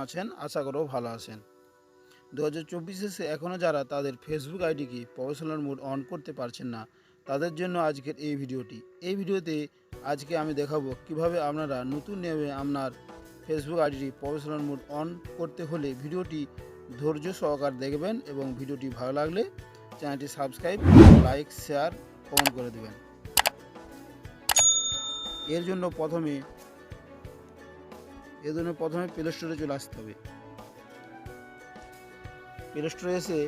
আছেন? আশা করব ভালো আছেন। 2024 এসে এখনও যারা তাদের ফেসবুক আইডিকে প্রফেশনাল মোড অন করতে পারছেন না, তাদের জন্য আজকের এই ভিডিওটি। এই ভিডিওতে আজকে আমি দেখাবো কিভাবে আপনারা নতুন নিয়মে আপনার ফেসবুক আইডিটি প্রফেশনাল মোড অন করতে হলে ভিডিওটি ধৈর্য সহকারে দেখবেন এবং ভিডিওটি ভালো লাগলে চ্যানেলটি সাবস্ক্রাইব, লাইক, শেয়ার, কমেন্ট করে দেবেন। এর জন্য প্রথমে প্লে স্টোরে চলে আসতে হবে। প্লে স্টোরে এসে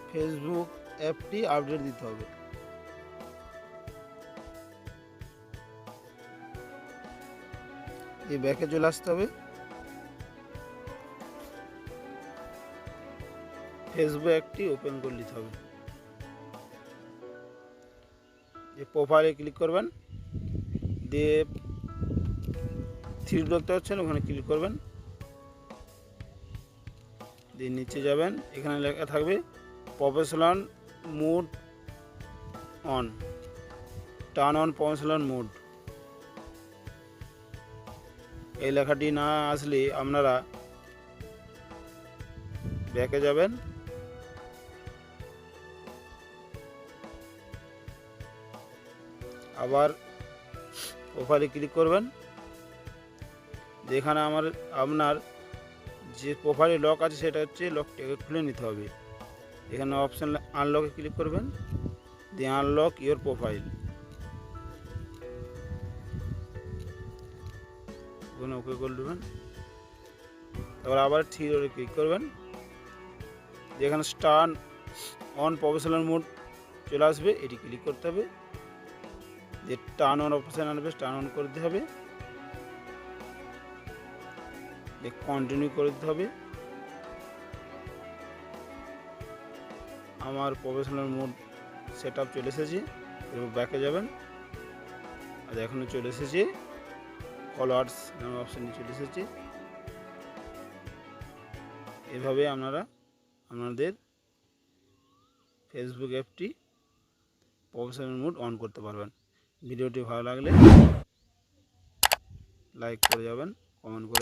ফেসবুক অ্যাপটি আপডেট দিতে হবে। এই ব্যাকে চলে আসতে হবে। ফেসবুক অ্যাপটি ওপেন করে নিতে হবে। যে প্রোফাইলে ক্লিক করবেন, দিয়ে থ্রি দেখতে পাচ্ছেন, ওখানে ক্লিক করবেন, দিয়ে নিচে যাবেন, এখানে লেখা থাকবে professional mode on, turn on professional mode. এই লেখাটি না আসলে আপনারা ব্যাকে যাবেন, আবার প্রোফাইলে ক্লিক করবেন, যেখানে আপনার যে প্রোফাইলে লক আছে সেটা হচ্ছে লকটাকে খুলে নিতে হবে। এখানে অপশান আনলকে ক্লিক করবেন, দিয়ে আনলক ইওর প্রোফাইল, ওখানে ওকে করে দেবেন। তারপর আবার থ্রি ডটে ক্লিক করবেন, যেখানে টার্ন অন প্রফেশনাল মোড চলে আসবে, এটি ক্লিক করতে হবে। যে টার্ন অন অপশান আসবে, টার্ন অন করে দিতে হবে, কন্টিনিউ করে দিতে হবে। আমার প্রফেশনাল মোড সেট আপ চলে এসেছে। এরপর ব্যাকে যাবেন, আর এখনও চলে এসেছে ফলোয়ার্স নামে অপশানটি চলে এসেছে। এভাবে আপনারা আপনাদের ফেসবুক অ্যাপটি প্রফেশনাল মোড অন করতে পারবেন। ভিডিওটি ভালো লাগলে লাইক করে যাবেন, কমেন্ট করে